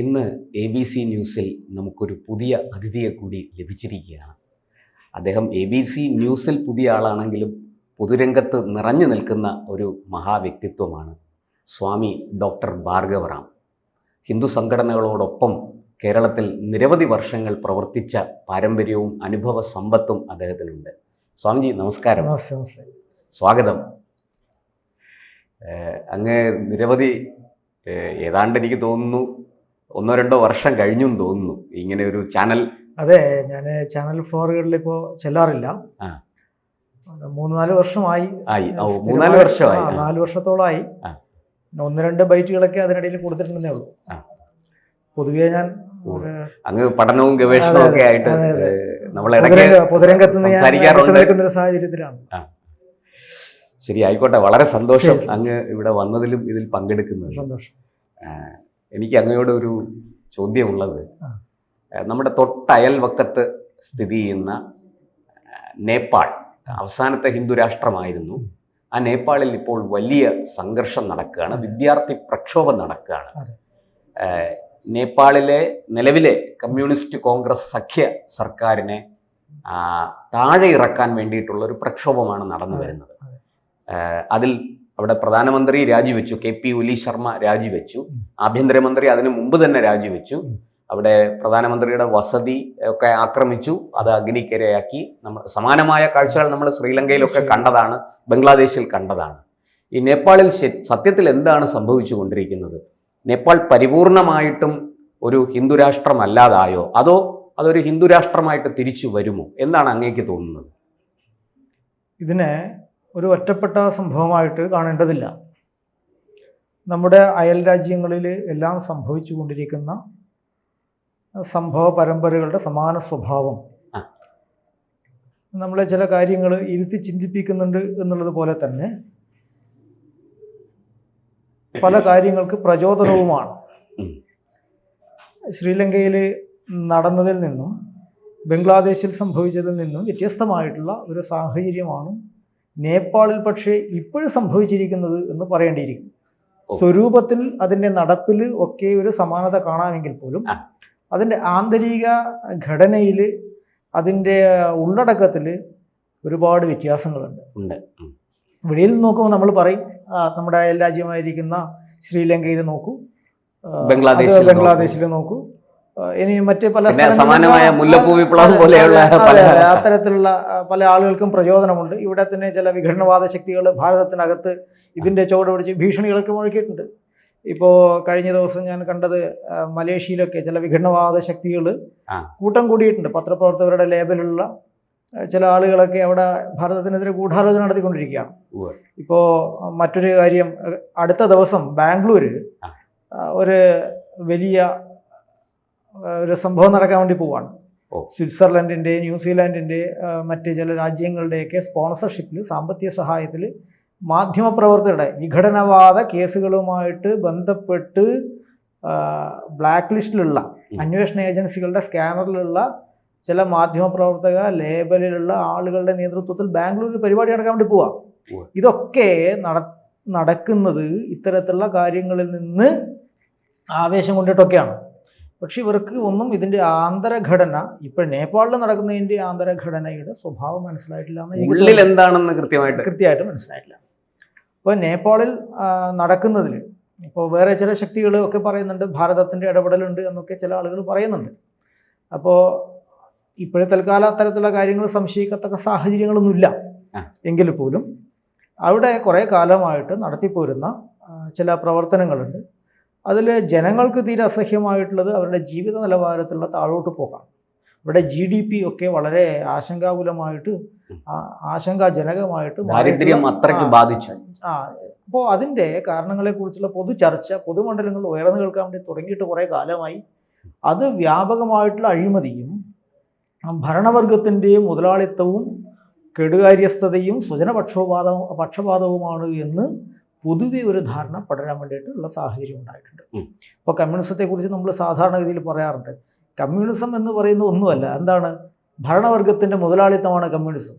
ഇന്ന് ABC ന്യൂസിൽ നമുക്കൊരു പുതിയ അതിഥിയെ കൂടി ലഭിച്ചിരിക്കുകയാണ്. അദ്ദേഹം ABC ന്യൂസിൽ പുതിയ ആളാണെങ്കിലും പൊതുരംഗത്ത് നിറഞ്ഞു നിൽക്കുന്ന ഒരു മഹാവ്യക്തിത്വമാണ് സ്വാമി ഡോക്ടർ ഭാർഗവറാം. ഹിന്ദു സംഘടനകളോടൊപ്പം കേരളത്തിൽ നിരവധി വർഷങ്ങൾ പ്രവർത്തിച്ച പാരമ്പര്യവും അനുഭവ സമ്പത്തും അദ്ദേഹത്തിനുണ്ട്. സ്വാമിജി നമസ്കാരം. സ്വാഗതം. അങ്ങ് നിരവധി ഏതാണ്ട് എനിക്ക് തോന്നുന്നു 1-2 വർഷം കഴിഞ്ഞു എന്ന് തോന്നുന്നു ഇങ്ങനെ ഒരു ചാനൽ. അതെ, ഞാൻ ചാനൽ 4കളിൽ ഇപ്പോൾ ചെല്ലാറില്ല. 3-4 വർഷമായി. 3-4 വർഷമായി. 4 വർഷത്തോളമായി. 1-2 ബൈറ്റുകളൊക്കെ അതിനിടയിൽ കൊടുത്തിട്ടുണ്ടെന്നേ ഉള്ളൂ. പൊതുവെ ഞാൻ അങ്ങ് പഠനവും ഗവേഷണവും ഒക്കെ ആയിട്ട് പൊതുരംഗത്ത് നിൽക്കുന്ന സാഹചര്യത്തിലാണ്. ശരി, ആയിക്കോട്ടെ. വളരെ സന്തോഷം അങ്ങ് ഇവിടെ വന്നതിലും ഇതിൽ പങ്കെടുക്കുന്നത്. സന്തോഷം. എനിക്ക് അങ്ങയോട് ഒരു ചോദ്യമുള്ളത്, നമ്മുടെ തൊട്ടയൽവക്കത്ത് സ്ഥിതി ചെയ്യുന്ന നേപ്പാൾ അവസാനത്തെ ഹിന്ദു രാഷ്ട്രമായിരുന്നു. ആ നേപ്പാളിൽ ഇപ്പോൾ വലിയ സംഘർഷം നടക്കുകയാണ്, വിദ്യാർത്ഥി പ്രക്ഷോഭം നടക്കുകയാണ്. നേപ്പാളിലെ നിലവിലെ കമ്മ്യൂണിസ്റ്റ് കോൺഗ്രസ് സഖ്യ സർക്കാരിനെ താഴെ ഇറക്കാൻ വേണ്ടിയിട്ടുള്ള ഒരു പ്രക്ഷോഭമാണ് നടന്നു വരുന്നത്. അതിൽ അവിടെ പ്രധാനമന്ത്രി രാജിവെച്ചു, KP ഒലി ശർമ്മ രാജിവെച്ചു. ആഭ്യന്തരമന്ത്രി അതിനു മുമ്പ് തന്നെ രാജിവെച്ചു. അവിടെ പ്രധാനമന്ത്രിയുടെ വസതി ഒക്കെ ആക്രമിച്ചു, അത് അഗ്നിക്കിരയാക്കി. നമ്മൾ സമാനമായ കാഴ്ചകൾ നമ്മൾ ശ്രീലങ്കയിലൊക്കെ കണ്ടതാണ്, ബംഗ്ലാദേശിൽ കണ്ടതാണ്. ഈ നേപ്പാളിൽ സത്യത്തിൽ എന്താണ് സംഭവിച്ചു കൊണ്ടിരിക്കുന്നത്? നേപ്പാൾ പരിപൂർണമായിട്ടും ഒരു ഹിന്ദു രാഷ്ട്രമല്ലാതായോ, അതോ അതൊരു ഹിന്ദു രാഷ്ട്രമായിട്ട് തിരിച്ചു വരുമോ? എന്താണ് അങ്ങേക്ക് തോന്നുന്നത്? ഇതിനെ ഒരു ഒറ്റപ്പെട്ട സംഭവമായിട്ട് കാണേണ്ടതില്ല. നമ്മുടെ അയൽ രാജ്യങ്ങളിൽ എല്ലാം സംഭവിച്ചു കൊണ്ടിരിക്കുന്ന സംഭവ പരമ്പരകളുടെ സമാന സ്വഭാവം നമ്മളെ ചില കാര്യങ്ങൾ ഇരുത്തി ചിന്തിപ്പിക്കുന്നുണ്ട് എന്നുള്ളത് പോലെ തന്നെ പല കാര്യങ്ങൾക്ക് പ്രചോദനവുമാണ്. ശ്രീലങ്കയിൽ നടന്നതിൽ നിന്നും ബംഗ്ലാദേശിൽ സംഭവിച്ചതിൽ നിന്നും വ്യത്യസ്തമായിട്ടുള്ള ഒരു സാഹചര്യമാണ് നേപ്പാളിൽ പക്ഷേ ഇപ്പോഴും സംഭവിച്ചിരിക്കുന്നത് എന്ന് പറയേണ്ടിയിരിക്കും. സ്വരൂപത്തിൽ അതിൻ്റെ നടപ്പിൽ ഒക്കെ ഒരു സമാനത കാണാമെങ്കിൽ പോലും അതിൻ്റെ ആന്തരിക ഘടനയിൽ, അതിൻ്റെ ഉള്ളടക്കത്തിൽ ഒരുപാട് വ്യത്യാസങ്ങളുണ്ട്. വെളിയിൽ നോക്കുമ്പോൾ നമ്മൾ പറയും നമ്മുടെ അയൽ രാജ്യമായിരിക്കുന്ന ശ്രീലങ്കയിൽ നോക്കൂ, ബംഗ്ലാദേശിൽ നോക്കൂ, ഇനി മറ്റ് പല അത്തരത്തിലുള്ള പല ആളുകൾക്കും പ്രചോദനമുണ്ട്. ഇവിടെ തന്നെ ചില വിഘടനവാദ ശക്തികൾ ഭാരതത്തിനകത്ത് ഇതിൻ്റെ ചുവട് പിടിച്ച് ഭീഷണികളൊക്കെ മുഴക്കിയിട്ടുണ്ട്. ഇപ്പോൾ കഴിഞ്ഞ ദിവസം ഞാൻ കണ്ടത് മലേഷ്യയിലൊക്കെ ചില വിഘടനവാദ ശക്തികൾ കൂട്ടം കൂടിയിട്ടുണ്ട്. പത്രപ്രവർത്തകരുടെ ലേബലുള്ള ചില ആളുകളൊക്കെ അവിടെ ഭാരതത്തിനെതിരെ ഗൂഢാലോചന നടത്തിക്കൊണ്ടിരിക്കുകയാണ്. ഇപ്പോൾ മറ്റൊരു കാര്യം, അടുത്ത ദിവസം ബാംഗ്ലൂര് ഒരു വലിയ ഒരു സംഭവം നടക്കാൻ വേണ്ടി പോവാണ്. സ്വിറ്റ്സർലൻഡിൻ്റെ, ന്യൂസിലാൻഡിൻ്റെ, മറ്റ് ചില രാജ്യങ്ങളുടെയൊക്കെ സ്പോൺസർഷിപ്പിൽ, സാമ്പത്തിക സഹായത്തിൽ മാധ്യമപ്രവർത്തകരുടെ വിഘടനവാദ കേസുകളുമായിട്ട് ബന്ധപ്പെട്ട് ബ്ലാക്ക് ലിസ്റ്റിലുള്ള അന്വേഷണ ഏജൻസികളുടെ സ്കാനറിലുള്ള ചില മാധ്യമപ്രവർത്തക ലേബലിലുള്ള ആളുകളുടെ നേതൃത്വത്തിൽ ബാംഗ്ലൂരിൽ പരിപാടി നടക്കാൻ വേണ്ടി പോവാം. ഇതൊക്കെ നടക്കുന്നത് ഇത്തരത്തിലുള്ള കാര്യങ്ങളിൽ നിന്ന് ആവേശം കൊണ്ടിട്ടൊക്കെയാണ്. പക്ഷെ ഇവർക്ക് ഒന്നും ഇതിൻ്റെ ആന്തരഘടന, ഇപ്പോൾ നേപ്പാളിൽ നടക്കുന്നതിൻ്റെ ആന്തരഘടനയുടെ സ്വഭാവം മനസ്സിലായിട്ടില്ല. ഉള്ളിൽ എന്താണെന്ന് കൃത്യമായിട്ട് മനസ്സിലായിട്ടില്ല. ഇപ്പോൾ നേപ്പാളിൽ നടക്കുന്നതിൽ ഇപ്പോൾ വേറെ ചില ശക്തികൾ ഒക്കെ പറയുന്നുണ്ട്, ഭാരതത്തിൻ്റെ ഇടപെടലുണ്ട് എന്നൊക്കെ ചില ആളുകൾ പറയുന്നുണ്ട്. അപ്പോൾ ഇപ്പോഴത്തെ തൽക്കാലം അത്തരത്തിലുള്ള കാര്യങ്ങൾ സംശയിക്കത്തക്ക സാഹചര്യങ്ങളൊന്നുമില്ല. എങ്കിൽ പോലും അവിടെ കുറേ കാലമായിട്ട് നടത്തിപ്പോരുന്ന ചില പ്രവർത്തനങ്ങളുണ്ട്. അതിൽ ജനങ്ങൾക്ക് തീരെ അസഹ്യമായിട്ടുള്ളത് അവരുടെ ജീവിത നിലവാരത്തിലുള്ള താഴോട്ട് പോക്കാണ്. ഇവിടെ GDP ഒക്കെ വളരെ ആശങ്കാകുലമായിട്ട്, ആശങ്കാജനകമായിട്ട് ദാരിദ്ര്യം അത്രയ്ക്ക് ബാധിച്ചു. അപ്പോൾ അതിൻ്റെ കാരണങ്ങളെക്കുറിച്ചുള്ള പൊതു ചർച്ച പൊതുമണ്ഡലങ്ങളിൽ ഉയർന്നു കേൾക്കാൻ വേണ്ടി തുടങ്ങിയിട്ട് കുറേ കാലമായി. അത് വ്യാപകമായിട്ടുള്ള അഴിമതിയും ഭരണവർഗത്തിൻ്റെയും മുതലാളിത്തവും കെടുകാര്യസ്ഥതയും പക്ഷപാതവുമാണ് എന്ന് പൊതുവെ ഒരു ധാരണ പടരാൻ വേണ്ടിയിട്ടുള്ള സാഹചര്യം ഉണ്ടായിട്ടുണ്ട്. ഇപ്പോൾ കമ്മ്യൂണിസത്തെക്കുറിച്ച് നമ്മൾ സാധാരണഗതിയിൽ പറയാറുണ്ട്, കമ്മ്യൂണിസം എന്ന് പറയുന്ന ഒന്നുമല്ല. എന്താണ്? ഭരണവർഗത്തിൻ്റെ മുതലാളിത്തമാണ് കമ്മ്യൂണിസം.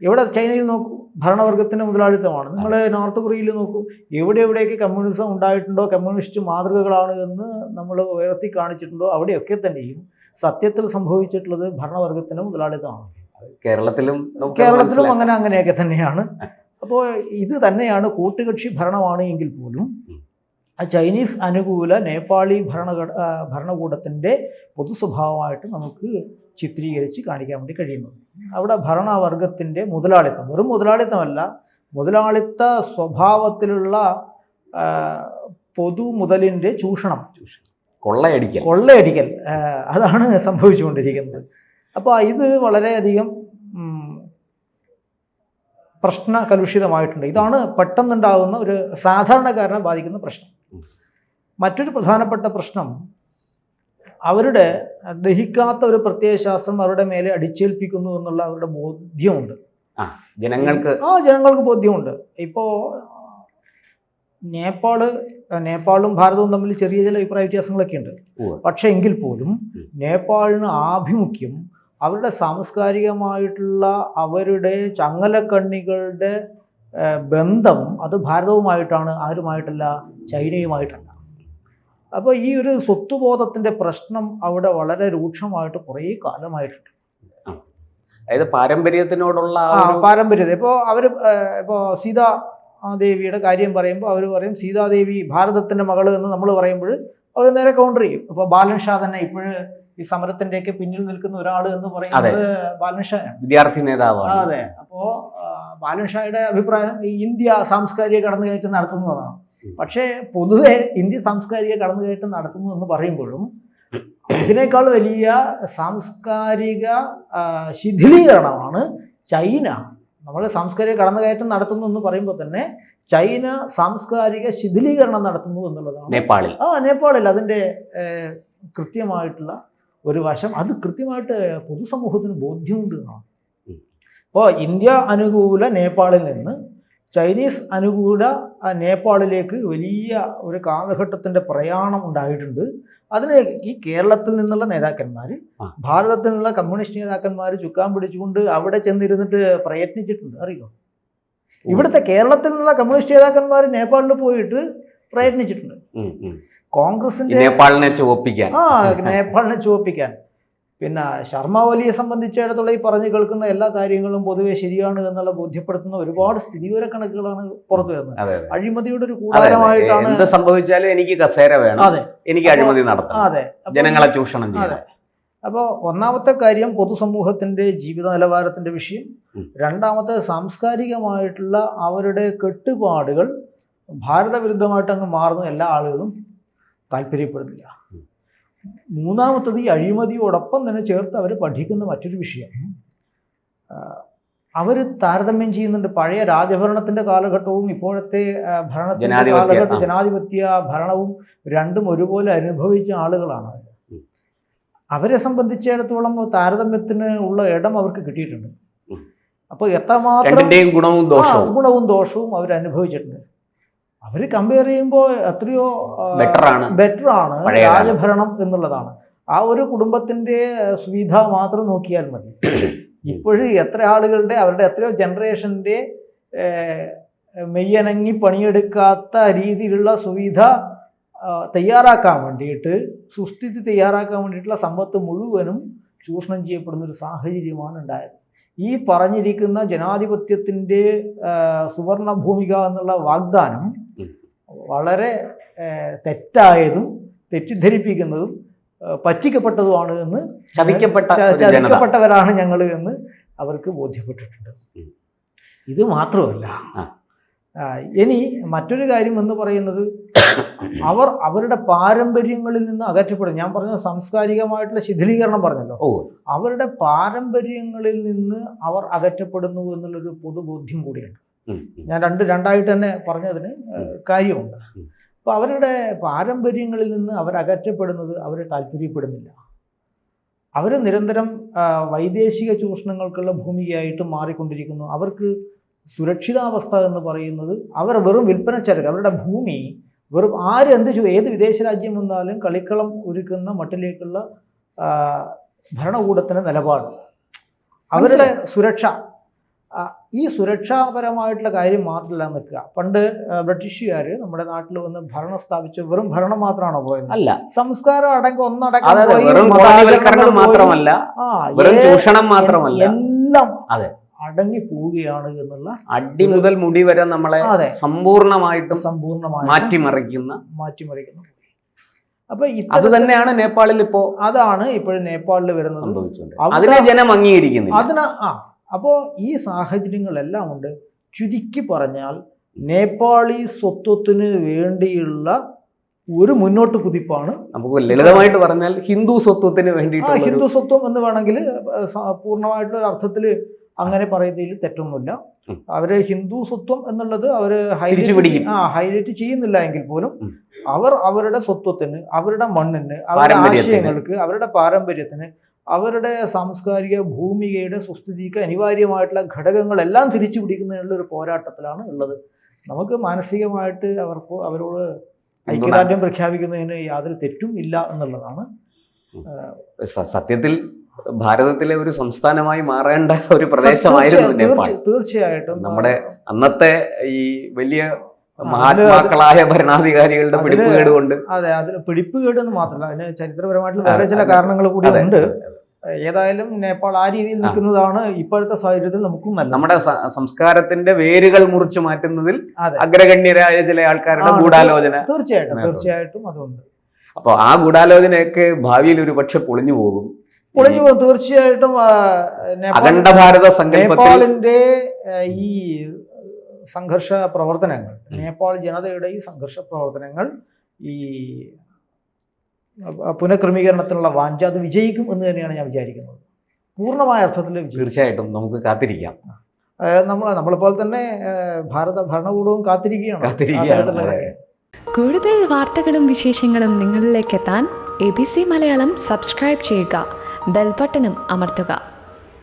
ഇവിടെ ചൈനയിൽ നോക്കൂ, ഭരണവർഗത്തിൻ്റെ മുതലാളിത്തമാണ്. നിങ്ങൾ നോർത്ത് കൊറിയയിൽ നോക്കൂ, എവിടെയൊക്കെ കമ്മ്യൂണിസം ഉണ്ടായിട്ടുണ്ടോ, കമ്മ്യൂണിസ്റ്റ് മാതൃകകളാണ് എന്ന് നമ്മൾ ഉയർത്തി കാണിച്ചിട്ടുണ്ടോ, അവിടെയൊക്കെ തന്നെയും സത്യത്തിൽ സംഭവിച്ചിട്ടുള്ളത് ഭരണവർഗത്തിൻ്റെ മുതലാളിത്തമാണ്. കേരളത്തിലും അങ്ങനെയൊക്കെ തന്നെയാണ്. അപ്പോൾ ഇത് തന്നെയാണ് കൂട്ടുകക്ഷി ഭരണമാണ് എങ്കിൽ പോലും ചൈനീസ് അനുകൂല നേപ്പാളി ഭരണകൂടത്തിൻ്റെ പൊതു സ്വഭാവമായിട്ട് നമുക്ക് ചിത്രീകരിച്ച് കാണിക്കാൻ വേണ്ടി കഴിയുന്നത്. അവിടെ ഭരണവർഗത്തിൻ്റെ മുതലാളിത്തം, വെറും മുതലാളിത്തമല്ല, മുതലാളിത്ത സ്വഭാവത്തിലുള്ള പൊതു മുതലിൻ്റെ ചൂഷണം, കൊള്ളയടിക്കൽ അതാണ് സംഭവിച്ചുകൊണ്ടിരിക്കുന്നത്. അപ്പോൾ ഇത് വളരെയധികം പ്രശ്നകലുഷിതമായിട്ടുണ്ട്. ഇതാണ് പെട്ടെന്നുണ്ടാകുന്ന ഒരു സാധാരണക്കാരനെ ബാധിക്കുന്ന പ്രശ്നം. മറ്റൊരു പ്രധാനപ്പെട്ട പ്രശ്നം, അവരുടെ ദഹിക്കാത്ത ഒരു പ്രത്യയശാസ്ത്രം അവരുടെ മേലെ അടിച്ചേൽപ്പിക്കുന്നു എന്നുള്ള അവരുടെ ബോധ്യമുണ്ട്. ജനങ്ങൾക്ക് ബോധ്യമുണ്ട്. ഇപ്പോൾ നേപ്പാളും ഭാരതവും തമ്മിൽ ചെറിയ ചില അഭിപ്രായ വ്യത്യാസങ്ങളൊക്കെ ഉണ്ട്. പക്ഷെ എങ്കിൽ പോലും നേപ്പാളിന് ആഭിമുഖ്യം, അവരുടെ സാംസ്കാരികമായിട്ടുള്ള അവരുടെ ചങ്ങലക്കണ്ണികളുടെ ബന്ധം അത് ഭാരതവുമായിട്ടാണ്, ആരുമായിട്ടല്ല, ചൈനയുമായിട്ടല്ല. അപ്പോൾ ഈ ഒരു സ്വത്വബോധത്തിൻ്റെ പ്രശ്നം അവിടെ വളരെ രൂക്ഷമായിട്ട് കുറേ കാലമായിട്ടുണ്ട്. അതായത് പാരമ്പര്യത്തിനോടുള്ള പാരമ്പര്യത. ഇപ്പോൾ സീതാദേവിയുടെ കാര്യം പറയുമ്പോൾ അവർ പറയും സീതാദേവി ഭാരതത്തിൻ്റെ മകള് എന്ന് നമ്മൾ പറയുമ്പോൾ അവർ നേരെ കൗണ്ടർ ചെയ്യും. ഇപ്പോൾ ബാലൻ ഷാ തന്നെ ഇപ്പോഴും ഈ സമരത്തിൻ്റെയൊക്കെ പിന്നിൽ നിൽക്കുന്ന ഒരാൾ എന്ന് പറയുന്നത് ബാലൻ ഷായാണ്, വിദ്യാർത്ഥി നേതാവാണ്. അതെ. അപ്പോൾ ബാലൻ ഷായുടെ അഭിപ്രായം ഈ ഇന്ത്യ സാംസ്കാരിക കടന്നുകയറ്റം നടത്തുന്നതാണ്. പക്ഷേ പൊതുവെ ഇന്ത്യ സാംസ്കാരിക കടന്നുകയറ്റം നടത്തുന്നു എന്ന് പറയുമ്പോഴും ഇതിനേക്കാൾ വലിയ സാംസ്കാരിക ശിഥിലീകരണമാണ് ചൈന. നമ്മൾ സാംസ്കാരിക കടന്നുകയറ്റം നടത്തുന്നു എന്ന് പറയുമ്പോൾ തന്നെ ചൈന സാംസ്കാരിക ശിഥിലീകരണം നടത്തുന്നു എന്നുള്ളതാണ് നേപ്പാളിൽ അതിൻ്റെ കൃത്യമായിട്ടുള്ള ഒരു വശം. അത് കൃത്യമായിട്ട് പൊതുസമൂഹത്തിന് ബോധ്യമുണ്ട് എന്നാണ്. അപ്പോൾ ഇന്ത്യ അനുകൂല നേപ്പാളിൽ നിന്ന് ചൈനീസ് അനുകൂല നേപ്പാളിലേക്ക് വലിയ ഒരു കാലഘട്ടത്തിൻ്റെ പ്രയാണം ഉണ്ടായിട്ടുണ്ട്. അതിന് ഈ കേരളത്തിൽ നിന്നുള്ള നേതാക്കന്മാർ, ഭാരതത്തിൽ നിന്നുള്ള കമ്മ്യൂണിസ്റ്റ് നേതാക്കന്മാർ ചുക്കാൻ പിടിച്ചുകൊണ്ട് അവിടെ ചെന്നിരുന്നിട്ട് പ്രയത്നിച്ചിട്ടുണ്ട്. അറിയോ, ഇവിടുത്തെ കേരളത്തിൽ നിന്നുള്ള കമ്മ്യൂണിസ്റ്റ് നേതാക്കന്മാർ നേപ്പാളിൽ പോയിട്ട് പ്രയത്നിച്ചിട്ടുണ്ട്. കോൺഗ്രസിന്റെ നേപ്പാളിനെ ചുവപ്പിക്കാൻ. പിന്നെ ശർമ്മ ഒലിയെ സംബന്ധിച്ചിടത്തോളം ഈ പറഞ്ഞു കേൾക്കുന്ന എല്ലാ കാര്യങ്ങളും പൊതുവെ ശരിയാണ് എന്നുള്ള ബോധ്യപ്പെടുത്തുന്ന ഒരുപാട് സ്ഥിതിവിവര കണക്കുകളാണ് പുറത്തു വരുന്നത്. അഴിമതിയുടെ ഒരു കൂടാരമായിട്ടാണ് എന്ത് സംഭവിച്ചാലും എനിക്ക് കസേര വേണം, എനിക്ക് അഴിമതി നടത്തണം, ജനങ്ങളെ ചൂഷണം ചെയ്യണം. അപ്പോൾ ഒന്നാമത്തെ കാര്യം പൊതുസമൂഹത്തിന്റെ ജീവിത നിലവാരത്തിന്റെ വിഷയം. രണ്ടാമത്തെ സാംസ്കാരികമായിട്ടുള്ള അവരുടെ കെട്ടുപാടുകൾ ഭാരതവിരുദ്ധമായിട്ട് അങ്ങ് മാറുന്ന എല്ലാ ആളുകളും താല്പര്യപ്പെടുന്നില്ല. മൂന്നാമത്തത് ഈ അഴിമതിയോടൊപ്പം തന്നെ ചേർത്ത് അവർ പഠിക്കുന്ന മറ്റൊരു വിഷയം, അവർ താരതമ്യം ചെയ്യുന്നുണ്ട് പഴയ രാജഭരണത്തിന്റെ കാലഘട്ടവും ഇപ്പോഴത്തെ ഭരണത്തിന്റെ കാലഘട്ടം, ജനാധിപത്യ ഭരണവും രണ്ടും ഒരുപോലെ അനുഭവിച്ച ആളുകളാണ്. അവരെ സംബന്ധിച്ചിടത്തോളം താരതമ്യത്തിന് ഉള്ള ഇടം അവർക്ക് കിട്ടിയിട്ടുണ്ട്. അപ്പോൾ എത്രമാത്രം ഗുണവും ദോഷവും അവർ അനുഭവിച്ചിട്ടുണ്ട്. അവർ കമ്പയർ ചെയ്യുമ്പോൾ എത്രയോ ബെറ്ററാണ് രാജഭരണം എന്നുള്ളതാണ്. ആ ഒരു കുടുംബത്തിൻ്റെ സുവിധ മാത്രം നോക്കിയാൽ മതി. ഇപ്പോഴും എത്ര ആളുകളുടെ അവരുടെ എത്രയോ ജനറേഷൻ്റെ മെയ്യനങ്ങി പണിയെടുക്കാത്ത രീതിയിലുള്ള സുവിധ തയ്യാറാക്കാൻ വേണ്ടിയിട്ട്, സുസ്ഥിതി തയ്യാറാക്കാൻ വേണ്ടിയിട്ടുള്ള സമ്പത്ത് മുഴുവനും ചൂഷണം ചെയ്യപ്പെടുന്നൊരു സാഹചര്യമാണ് ഉണ്ടായത്. ഈ പറഞ്ഞിരിക്കുന്ന ജനാധിപത്യത്തിൻ്റെ സുവർണ ഭൂമിക എന്നുള്ള വാഗ്ദാനം വളരെ തെറ്റായതും തെറ്റിദ്ധരിപ്പിക്കുന്നതും പറ്റിക്കപ്പെട്ടതുമാണ് എന്ന്, ചതിക്കപ്പെട്ടവരാണ് ഞങ്ങൾ എന്ന് അവർക്ക് ബോധ്യപ്പെട്ടിട്ടുണ്ട്. ഇത് മാത്രമല്ല, ഇനി മറ്റൊരു കാര്യം എന്ന് പറയുന്നത്, അവരുടെ പാരമ്പര്യങ്ങളിൽ നിന്ന് അകറ്റപ്പെടും. ഞാൻ പറഞ്ഞ സാംസ്കാരികമായിട്ടുള്ള ശിഥിലീകരണം പറഞ്ഞല്ലോ, അവരുടെ പാരമ്പര്യങ്ങളിൽ നിന്ന് അവർ അകറ്റപ്പെടുന്നു എന്നുള്ളൊരു പൊതുബോധ്യം കൂടിയുണ്ട്. ഞാൻ രണ്ടായിട്ട് തന്നെ പറഞ്ഞതിന് കാര്യമുണ്ട്. അപ്പോൾ അവരുടെ പാരമ്പര്യങ്ങളിൽ നിന്ന് അവർ അകറ്റപ്പെടുന്നത് അവർ താല്പര്യപ്പെടുന്നില്ല. അവർ നിരന്തരം വൈദേശിക ചൂഷണങ്ങൾക്കുള്ള ഭൂമികയായിട്ട് മാറിക്കൊണ്ടിരിക്കുന്നു. അവർക്ക് സുരക്ഷിതാവസ്ഥ എന്ന് പറയുന്നത് അവർ വെറും വിൽപ്പനച്ചരക്ക്, അവരുടെ ഭൂമി വെറും ഏത് വിദേശ രാജ്യം വന്നാലും കളിക്കളം ഒരുക്കുന്ന മട്ടിലേക്കുള്ള ഭരണകൂടത്തിൻ്റെ നിലപാട്, അവരുടെ സുരക്ഷ, ഈ സുരക്ഷാപരമായിട്ടുള്ള കാര്യം മാത്രമല്ല നിൽക്കുക. പണ്ട് ബ്രിട്ടീഷുകാർ നമ്മുടെ നാട്ടിൽ വന്ന് ഭരണം സ്ഥാപിച്ച് വെറും ഭരണം മാത്രമാണോ പോയത്? അല്ല, സംസ്കാരം അടക്കം ഒന്നടക്കം വെറും കോളനിവൽക്കരണം മാത്രമല്ല, വെറും ചൂഷണം മാത്രമല്ല, എല്ലാം അതെ അടങ്ങി പോവുകയാണ് എന്നുള്ള അടി മുതൽ മുടി വരെ നമ്മളെ സമ്പൂർണമായിട്ടും മാറ്റിമറിക്കുന്ന. അപ്പൊ അത് തന്നെയാണ് നേപ്പാളിൽ ഇപ്പോ, അതാണ് ഇപ്പോഴും നേപ്പാളിൽ വരുന്നത്. അതിനെ ജനം അംഗീകരിക്കുന്നില്ല. അപ്പോൾ ഈ സാഹചര്യങ്ങളെല്ലാം ഉണ്ട്. ചുരുക്കി പറഞ്ഞാൽ നേപ്പാളി സ്വത്വത്തിന് വേണ്ടിയുള്ള ഒരു മുന്നോട്ട് കുതിപ്പാണ്. നമുക്ക് ലളിതമായിട്ട് പറഞ്ഞാൽ ഹിന്ദു സ്വത്വത്തിന് വേണ്ടിയിട്ട്, ഹിന്ദു സ്വത്വം എന്ന് വേണമെങ്കിൽ പൂർണ്ണമായിട്ടുള്ള അർത്ഥത്തിൽ അങ്ങനെ പറയുന്നതിൽ തെറ്റൊന്നുമില്ല. അവര് ഹിന്ദു സ്വത്വം എന്നുള്ളത് അവര് ഹൈലൈറ്റ് ചെയ്യുന്നില്ല എങ്കിൽ പോലും അവർ അവരുടെ സ്വത്വത്തിന്, അവരുടെ മണ്ണിന്, അവരുടെ ആശയങ്ങൾക്ക്, അവരുടെ പാരമ്പര്യത്തിന്, അവരുടെ സാംസ്കാരിക ഭൂമികയുടെ സുസ്ഥിതിക്ക് അനിവാര്യമായിട്ടുള്ള ഘടകങ്ങളെല്ലാം തിരിച്ചു പിടിക്കുന്നതിനുള്ള ഒരു പോരാട്ടത്തിലാണ് ഉള്ളത്. നമുക്ക് മാനസികമായിട്ട് അവരോട് ഐക്യദാർഢ്യം പ്രഖ്യാപിക്കുന്നതിന് യാതൊരു തെറ്റും ഇല്ല എന്നുള്ളതാണ്. സത്യത്തിൽ ഭാരതത്തിലെ ഒരു സംസ്ഥാനമായി മാറേണ്ട ഒരു പ്രദേശമായിരുന്നു നേപ്പാൾ. തീർച്ചയായിട്ടും നമ്മുടെ അന്നത്തെ ഈ വലിയ മഹാത്മാക്കളായ ഭരണാധികാരികളുടെ പിടിപ്പുകേട് കൊണ്ട്. അതെ, അതിന് പിടിപ്പുകേട് എന്ന് മാത്രമല്ല, അതിന് ചരിത്രപരമായിട്ടുള്ള വേറെ ചില കാരണങ്ങൾ കൂടി ഉണ്ട്. ഏതായാലും നേപ്പാൾ ആ രീതിയിൽ നിൽക്കുന്നതാണ് ഇപ്പോഴത്തെ സാഹചര്യത്തിൽ നമുക്കും നല്ലത്. നമ്മുടെ സംസ്കാരത്തിന്റെ വേരുകൾ മുറിച്ചു മാറ്റുന്നതിൽ അഗ്രഗണ്യരായ ചില ആൾക്കാരുടെ ഗൂഢാലോചന തീർച്ചയായിട്ടും അതുണ്ട്. അപ്പൊ ആ ഗൂഢാലോചനയൊക്കെ ഭാവിയിൽ ഒരു പക്ഷെ പൊളിഞ്ഞു പോകും. തീർച്ചയായിട്ടും. അഖണ്ഡ ഭാരത നേപ്പാളിന്റെ ഈ സംഘർഷ പ്രവർത്തനങ്ങൾ, നേപ്പാൾ ജനതയുടെ ഈ സംഘർഷ പ്രവർത്തനങ്ങൾ, ഈ പുനഃക്രമീകരണത്തിനുള്ള വാഞ്ച, അത് വിജയിക്കും എന്ന് തന്നെയാണ് ഞാൻ വിചാരിക്കുന്നത്. പൂർണ്ണമായ അർത്ഥത്തിൽ തീർച്ചയായിട്ടും നമുക്ക് കാത്തിരിക്കാം. നമ്മളെപ്പോലെ തന്നെ ഭാരത ഭരണകൂടവും കാത്തിരിക്കുകയാണ്. കൂടുതൽ വാർത്തകളും വിശേഷങ്ങളും നിങ്ങളിലേക്ക് എത്താൻ ABC മലയാളം സബ്സ്ക്രൈബ് ചെയ്യുക, ബെൽബട്ടനും അമർത്തുക.